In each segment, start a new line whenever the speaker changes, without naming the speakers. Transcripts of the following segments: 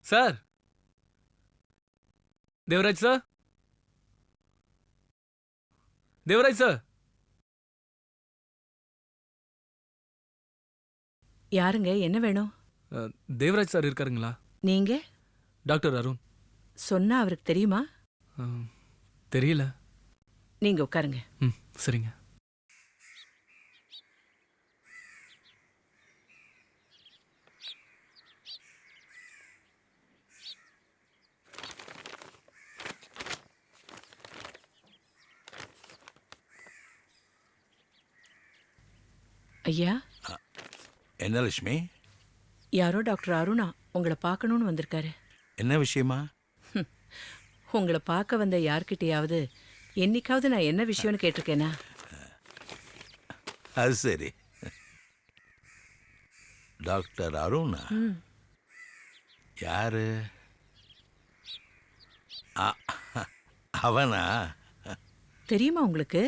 Sir, Devaraj sir, Devaraj sir.
யாருங்க, என்ன வேணும்?
தேவராஜ் சார் இருக்காருங்களா?
நீங்க?
டாக்டர் அருண்.
சொன்னா அவருக்கு தெரியுமா?
தெரியல.
நீங்க உட்காருங்க.
சரிங்க.
ஐயா,
என்ன லட்சுமி?
யாரோ டாக்டர் அருணா உங்களை பார்க்கணும்னு வந்திருக்காரு.
என்ன விஷயமா?
உங்களை பார்க்க வந்த யார்கிட்டயாவது என்னைக்காவது நான் என்ன விஷயம்னு கேட்டிருக்கேனா?
அது சரி. டாக்டர் அருணா? யாரு? அவனா?
தெரியுமா உங்களுக்கு?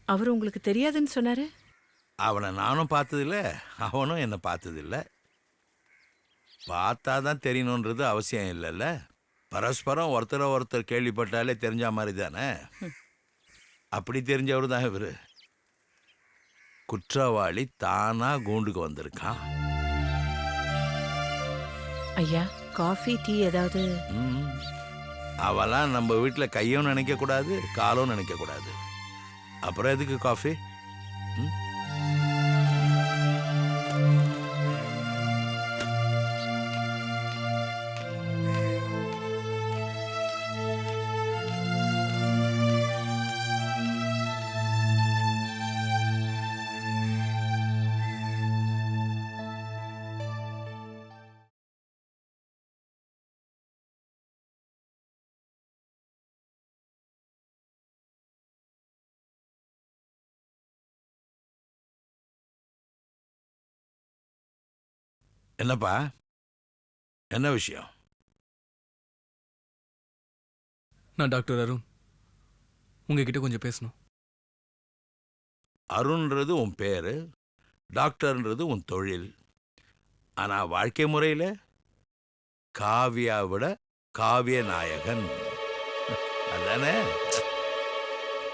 அவர் உங்களுக்கு தெரியாதுன்னு சொன்னாரு.
அவனை நானும் பார்த்ததில்ல, அவனும் என்னை பார்த்ததில்ல. பார்த்தாதான் தெரியணுன்றது அவசியம் இல்லைல்ல. பரஸ்பரம் ஒருத்தரை ஒருத்தர் கேள்விப்பட்டாலே தெரிஞ்ச மாதிரி தானே. அப்படி தெரிஞ்சவர் தான் இவர். குற்றவாளி தானா கூண்டுக்கு வந்திருக்கான்.
ஐயா, காஃபி டீ ஏதாவது?
அவெல்லாம் நம்ம வீட்டில் கையும் நினைக்கக்கூடாது, காலும் நினைக்கக்கூடாது. அப்புறம் எதுக்கு காஃபி? என்னப்பா, என்ன விஷயம்?
நான் டாக்டர் அருண், உங்ககிட்ட கொஞ்சம் பேசணும்.
அருண்ன்றது உன் பேரு, டாக்டர்ன்றது உன் தொழில். ஆனா வாழ்க்கை முறையில் காவியா விட காவிய நாயகன் அதானே?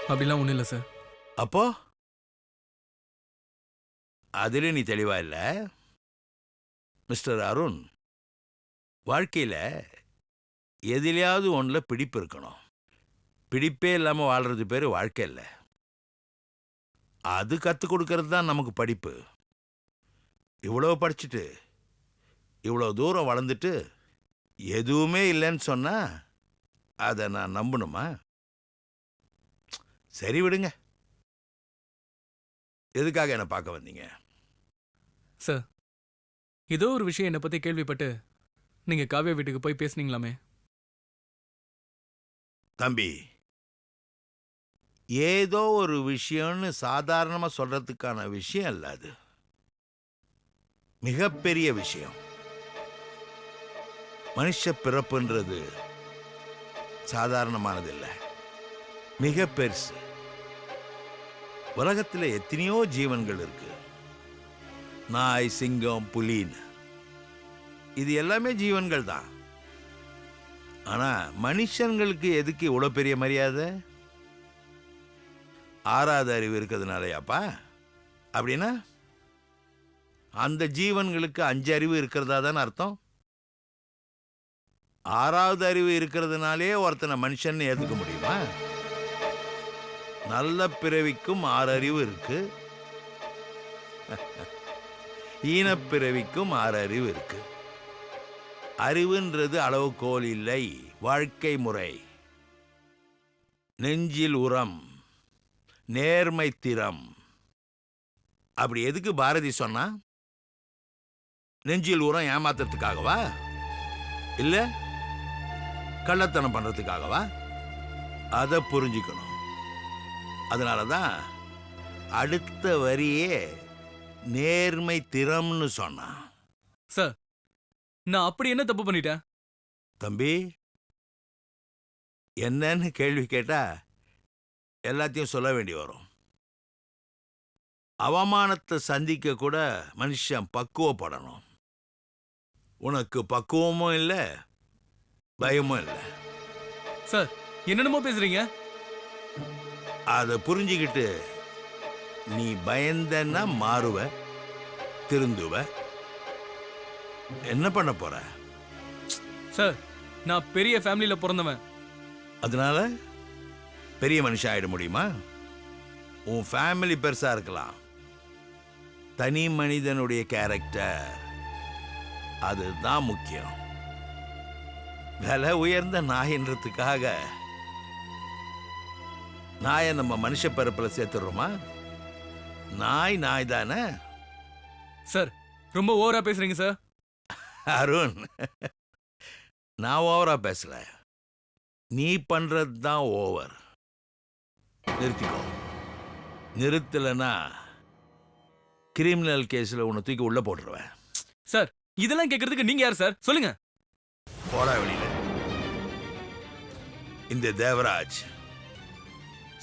அப்படிலாம் ஒன்றும் இல்லை சார்.
அப்போ அதில் நீ தெளிவா இல்லை மிஸ்டர் அருண். வாழ்க்கையில் எதிலையாவது ஒன்றில் பிடிப்பு இருக்கணும். பிடிப்பே இல்லாமல் வாழ்றது பேர் வாழ்க்கை இல்லை. அது கற்றுக் கொடுக்கறது தான் நமக்கு படிப்பு. இவ்வளோ படிச்சுட்டு இவ்வளோ தூரம் வளர்ந்துட்டு எதுவுமே இல்லைன்னு சொன்னால் அதை நான் நம்பணுமா? சரி விடுங்க. எதுக்காக என்னை பார்க்க வந்தீங்க?
சார், ஏதோ ஒரு விஷயம் என்னை பற்றி கேள்விப்பட்டு நீங்கள் காவியா வீட்டுக்கு போய் பேசுனீங்களாமே.
தம்பி, ஏதோ ஒரு விஷயம்னு சாதாரணமாக சொல்கிறதுக்கான விஷயம் இல்லை. அது மிகப்பெரிய விஷயம். மனுஷ பிறப்புன்றது சாதாரணமானதில்லை, மிக பெருசு. உலகத்தில் எத்தனையோ ஜீவன்கள் இருக்கு. நாய், சிங்கம், புலின்னு இது எல்லாமே ஜீவன்கள் தான். ஆனா மனுஷங்களுக்கு எதுக்கு இவ்வளோ பெரிய மரியாதை? ஆறாவது அறிவு இருக்கிறதுனாலயாப்பா? அப்படின்னா அந்த ஜீவன்களுக்கு 5 அறிவு இருக்கிறதா தானே அர்த்தம். 6வது அறிவு இருக்கிறதுனாலே ஒருத்தனை மனுஷன் ஏற்றுக்க முடியுமா? நல்ல பிறவிக்கும் 6 அறிவு இருக்கு, ஈனப்பிறவிக்கும் 6 அறிவு இருக்கு. அறிவுன்றது அளவுகோல் இல்லை, வாழ்க்கை முறை. நெஞ்சில் உரம், நேர்மை திறம். அப்படி எதுக்கு பாரதி சொன்னா? நெஞ்சில் உரம் ஏமாத்துறதுக்காகவா? இல்ல கள்ளத்தனம் பண்றதுக்காகவா? அதை புரிஞ்சுக்கணும். அதனாலதான் அடுத்த வரியே நேர்மை திறம்னு சொன்னான்.
சார், நான் அப்படி என்ன தப்பு பண்ணிட்டேன்?
தம்பி, என்னன்னு கேள்வி கேட்டா எல்லாத்தையும் சொல்ல வேண்டி வரும். அவமானத்தை சந்திக்க கூட மனுஷன் பக்குவப்படணும். உனக்கு பக்குவமும் இல்லை, பயமும் இல்லை.
சார் என்னென்னமோ பேசுறீங்க.
அதை புரிஞ்சுக்கிட்டு நீ பயந்தன்னா மாறுவ, திருந்துவ. என்ன பண்ண போற?
சார் நான் பெரிய ஃபேமிலியில பிறந்தவன்.
அதனால பெரிய மனுஷன் ஆயிட முடியுமா? உன் ஃபேமிலி பெருசா இருக்கலாம், தனி மனிதனுடைய கேரக்டர் அதுதான் முக்கியம். விலை உயர்ந்த நாயின்றதுக்காக நாயை நம்ம மனுஷ பிறப்புல சேர்த்துடுறோமா? நாய் நாய் தானே.
சார் ரொம்ப ஓவரா பேசுறீங்க சார்.
அருண், நான் ஓவரா பேசல, நீ பண்றது தான் ஓவர். நிறுத்திக்கோ. நிறுத்தலைன்னா கிரிமினல் கேஸ்ல உன்னை தூக்கி உள்ள போட்டுருவேன்.
சார் இதெல்லாம் கேட்கறதுக்கு நீங்க யார் சார்? சொல்லுங்க.
போடா வெளியில. இந்த தேவராஜ்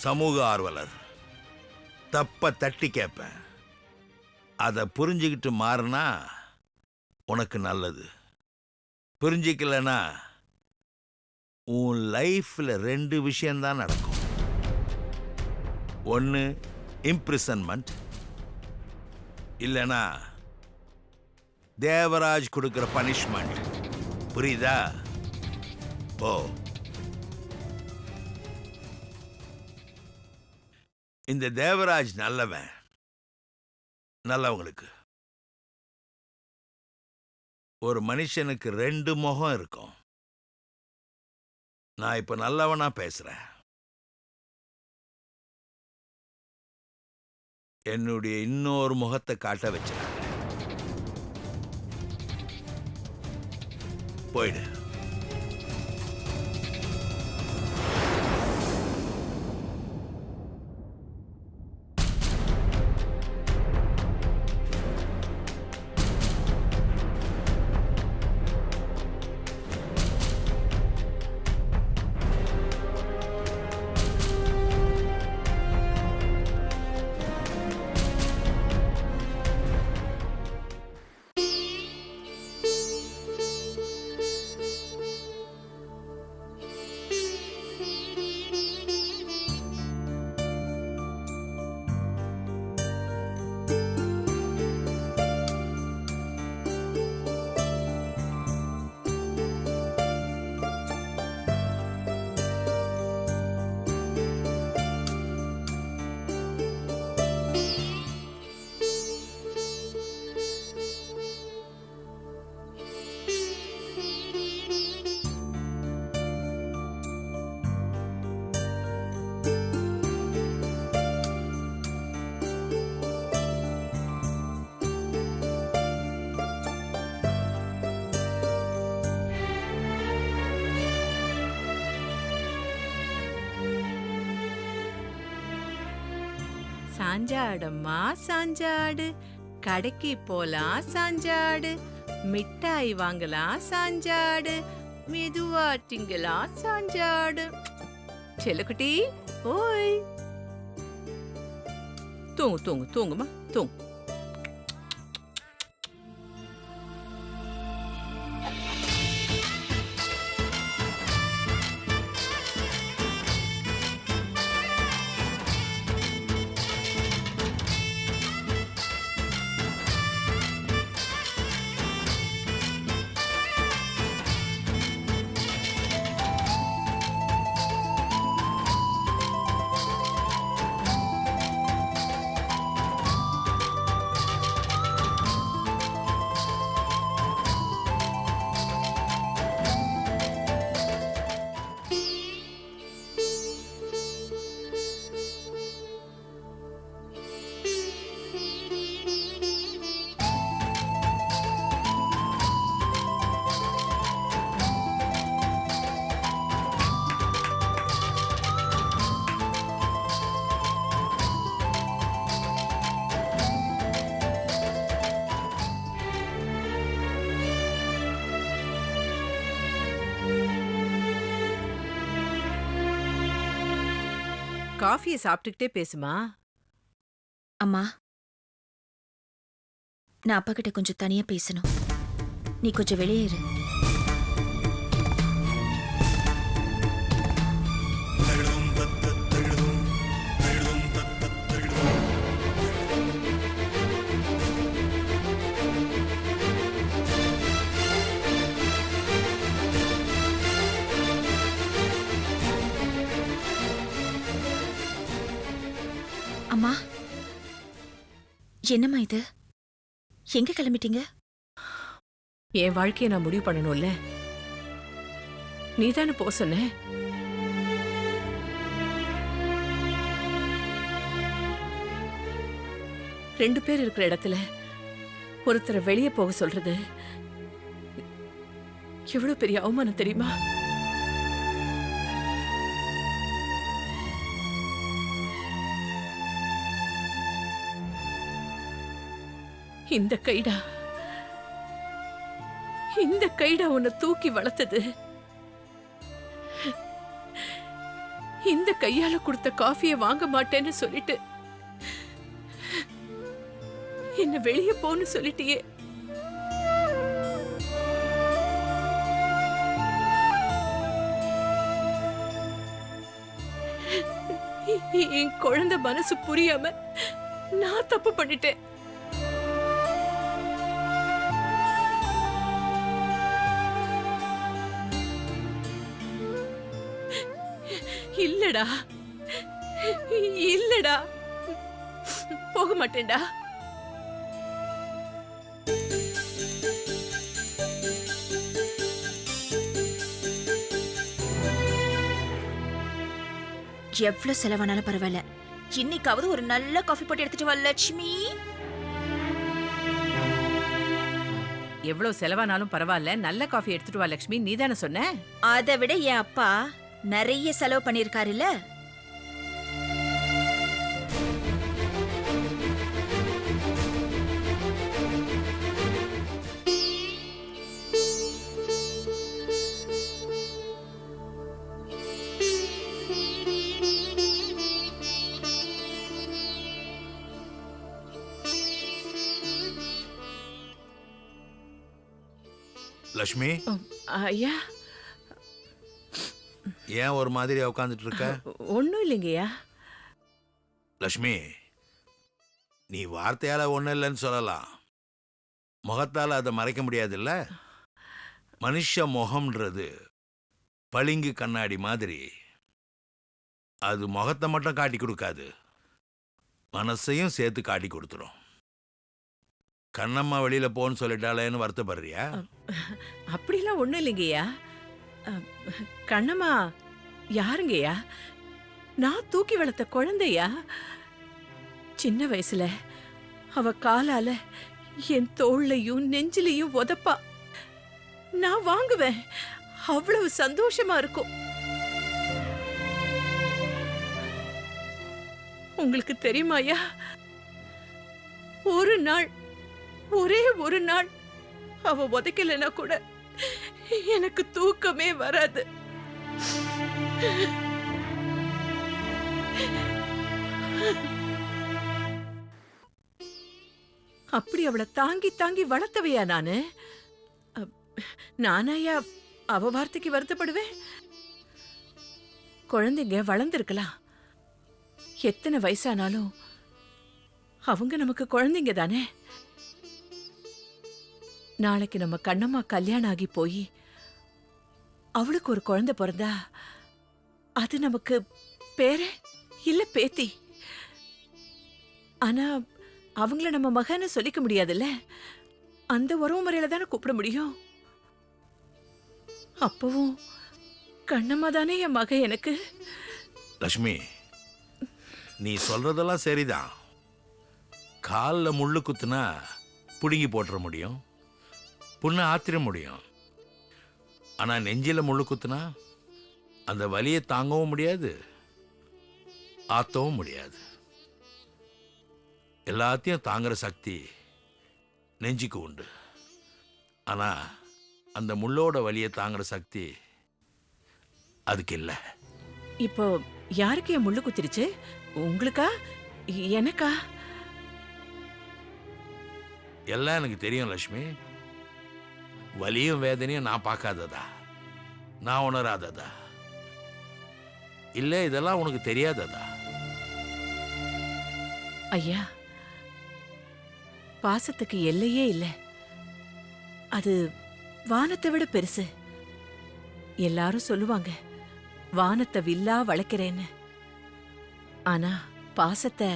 சமூக ஆர்வலர். தப்ப தட்டி கேட்பேன், அதை புரிஞ்சுக்கிட்டு மாறினா உனக்கு நல்லது. புரிஞ்சிக்கலனா உன் லைஃப்ல 2 விஷயம்தான் நடக்கும். ஒன்று இம்ப்ரிசன்மெண்ட், இல்லைனா தேவராஜ் கொடுக்கிற பனிஷ்மெண்ட். புரியுதா? ஓ, இந்த தேவராஜ் நல்லவன். நல்லவங்களுக்கு ஒரு மனுஷனுக்கு 2 முகம் இருக்கும். நான் இப்ப நல்லவனா பேசுறேன். என்னுடைய இன்னொரு முகத்தை காட்ட வச்சிருக்க. போயிடு.
சாஞ்சாடம்மா சாஞ்சாடு, கடைக்கு போலாம் சாஞ்சாடு, மிட்டாய் வாங்கலாம் சாஞ்சாடு, மெதுவா திங்கலாம் சாஞ்சாடு. செல்லக்குட்டி ஓய், தூங்கு தூங்கு தூங்குமா தூங்கு. காஃபியை சாப்பிட்டுக்கிட்டே பேசுமா.
அம்மா, நான் அப்பா கிட்ட கொஞ்சம் தனியா பேசணும். நீ கொஞ்சம் வெளியே இரு. அம்மா, என்னம்மா இது? எங்க கிளம்பிட்டீங்க?
என் வாழ்க்கையை நான் முடிவு பண்ணணும்ல. நீதானே போ சொன்ன. ரெண்டு பேர் இருக்கிற இடத்துல ஒருத்தரை வெளியே போக சொல்றது எவ்வளவு பெரிய அவமானம் தெரியுமா? இந்த கைடா உன்னை தூக்கி வளர்த்தது. இந்த கையால கொடுத்த காஃபியை வாங்க மாட்டேன்னு சொல்லிட்டு என்ன வெளியே போன்னு சொல்லிட்டியே. என் குழந்தை மனசு புரியாம நான் தப்பு பண்ணிட்டேன். இல்லடா, இல்லடா, போக மாட்டேன்டா.
எவ்வளவு செலவானாலும் பரவாயில்ல, இன்னைக்காவது ஒரு நல்ல காஃபி போட்டு எடுத்துட்டு வா லட்சுமி.
எவ்வளவு செலவானாலும் பரவாயில்ல, நல்ல காஃபி எடுத்துட்டு வா லட்சுமி, நீதானே சொன்ன.
அதை விட என் அப்பா நிறைய செலவு பண்ணிருக்காருல்ல.
லக்ஷ்மி,
ஐயா,
ஏன் ஒரு மாதிரியா உட்காந்துட்டு இருக்க?
ஒன்னும் இல்லைங்கய்யா.
லக்ஷ்மி, நீ வார்த்தையால ஒன்றும் இல்லைன்னு சொல்லலாம், முகத்தால் அதை மறைக்க முடியாதுல்ல. மனுஷ முகம்ன்றது பளிங்கு கண்ணாடி மாதிரி. அது முகத்தை மட்டும் காட்டி கொடுக்காது, மனசையும் சேர்த்து காட்டி கொடுத்துரும். கண்ணம்மா வெளியில போன்னு சொல்லிட்டாளேன்னு வருத்தப்படுறியா?
அப்படிலாம் ஒண்ணும் இல்லைங்கய்யா. கண்ணம்மா யாருங்கய்யா? நான் தூக்கி வளர்த்த குழந்தையா. சின்ன வயசுல அவ காலால என் தோள்லையும் நெஞ்சிலையும் உதப்பா. நான் வாங்குவேன், அவ்வளவு சந்தோஷமா இருக்கும். உங்களுக்கு தெரியுமாயா, ஒரு நாள், ஒரே ஒரு நாள் அவ உதைக்கலனா கூட எனக்கு தூக்கமே வராது. அப்படி அவளை தாங்கி தாங்கி வளர்த்தவையா நானு? நானாயா அவ வார்த்தைக்கு வருத்தப்படுவேன்? குழந்தைங்க வளர்ந்திருக்கலாம், எத்தனை வயசானாலும் அவங்க நமக்கு குழந்தைங்க தானே. நாளைக்கு நம்ம கண்ணம்மா கல்யாணம் ஆகி போய் அவளுக்கு ஒரு குழந்தை பிறந்தா அது நமக்கு பேரே இல்ல பேத்தி. ஆனா அவங்கள நம்ம மகன்னு சொல்லிக்க முடியாதுல்ல. அந்த உறவு முறையில தானே கூப்பிட முடியும். அப்பவும் கண்ணம்மா தானே என் மக எனக்கு.
லக்ஷ்மி, நீ சொல்றதெல்லாம் சரிதான். காலில் முள்ளு குத்துனா புடுங்கி போட்டுற முடியும், புண்ணை ஆத்திர முடியும். ஆனா நெஞ்சில முள்ளு குத்துனா அந்த வலியை தாங்கவும் முடியாது, ஆத்தவும் முடியாது. எல்லாத்தையும் தாங்குற சக்தி நெஞ்சுக்கு உண்டு. ஆனா அந்த முள்ளோட வலியை தாங்குற சக்தி அதுக்கு இல்லை.
இப்போ யாருக்கு என் முள்ளு குத்திருச்சு? உங்களுக்கா எனக்கா?
எல்லாம் எனக்கு தெரியும் லட்சுமி. வலியும் வேதனையும் நான் பார்க்காததா, நான் உணராததா, இல்லை இதெல்லாம் உனக்கு தெரியாததா?
ஐயா, பாசத்துக்கு எல்லையே இல்ல. அது வானத்தை விட பெருசு. எல்லாரும் சொல்லுவாங்க வானத்தை வில்லா வளைக்கிறேன்னு. ஆனா பாசத்தை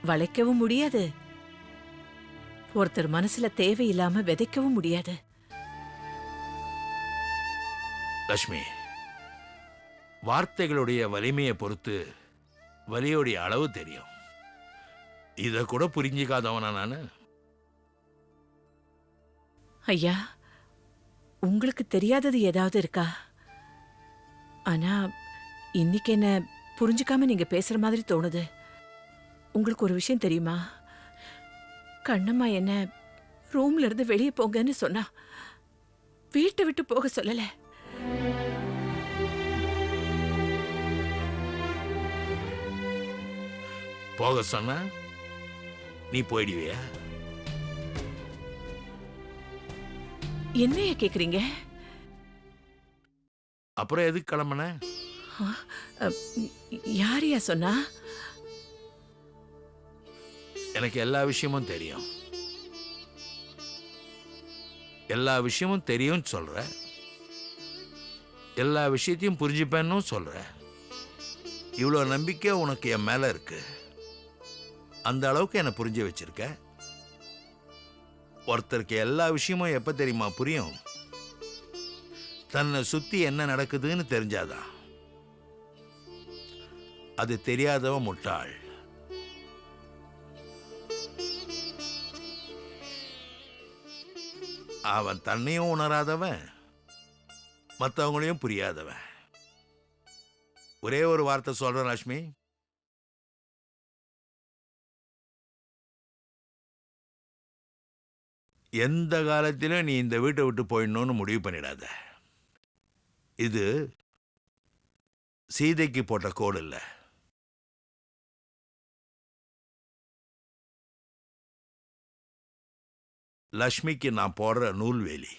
வளைக்கவும் முடியாது, ஒருத்தர் மனசுல தேவையில்லாம விதைக்கவும் முடியாது.
லட்சுமி, வார்த்தைகளுடைய வலிமையை பொறுத்து வலியோடைய அளவு தெரியும். இத கூட புரிஞ்சிக்காதவனா நானு?
ஐயா, உங்களுக்கு தெரியாதது ஏதாவது இருக்கா? ஆனா இன்னைக்கு என்ன புரிஞ்சுக்காம நீங்க பேசுற மாதிரி தோணுது. உங்களுக்கு ஒரு விஷயம் தெரியுமா? கண்ணம்மா என்ன ரூம்ல இருந்து வெளியே போங்கன்னு சொன்னா, வீட்டை விட்டு போக சொல்லல.
போக சொன்னா நீ போயிடுவியா?
என்னைய கேக்குறீங்க?
அப்புறம் எதுக்கு கிளம்புன?
யாரையா சொன்னா?
எனக்கு எல்லா விஷயமும் தெரியும். எல்லா விஷயமும் தெரியும்னு சொல்ற, எல்லா விஷயத்தையும் புரிஞ்சுப்பேன்னு சொல்ற. இவ்வளோ நம்பிக்கை உனக்கு என் மேல இருக்கு. அந்த அளவுக்கு என்னை புரிஞ்சு வச்சிருக்க. ஒருத்தருக்கு எல்லா விஷயமும் எப்ப தெரியுமா புரியும்? தன்னை சுத்தி என்ன நடக்குதுன்னு தெரிஞ்சாதான். அது தெரியாதவன் முட்டாள். அவன் தன்னையும் உணராதவன், மற்றவங்களையும் புரியாதவன். ஒரே ஒரு வார்த்தை சொல்றேன் லட்சுமி, எந்த காலத்திலும் நீ இந்த வீட்டை விட்டு போயிடணும்னு முடிவு பண்ணிடாத. இது சீதைக்கு போட்ட கோடு இல்ல, லக்ஷ்மிக்கு நான் போடுற நூல்வேலி.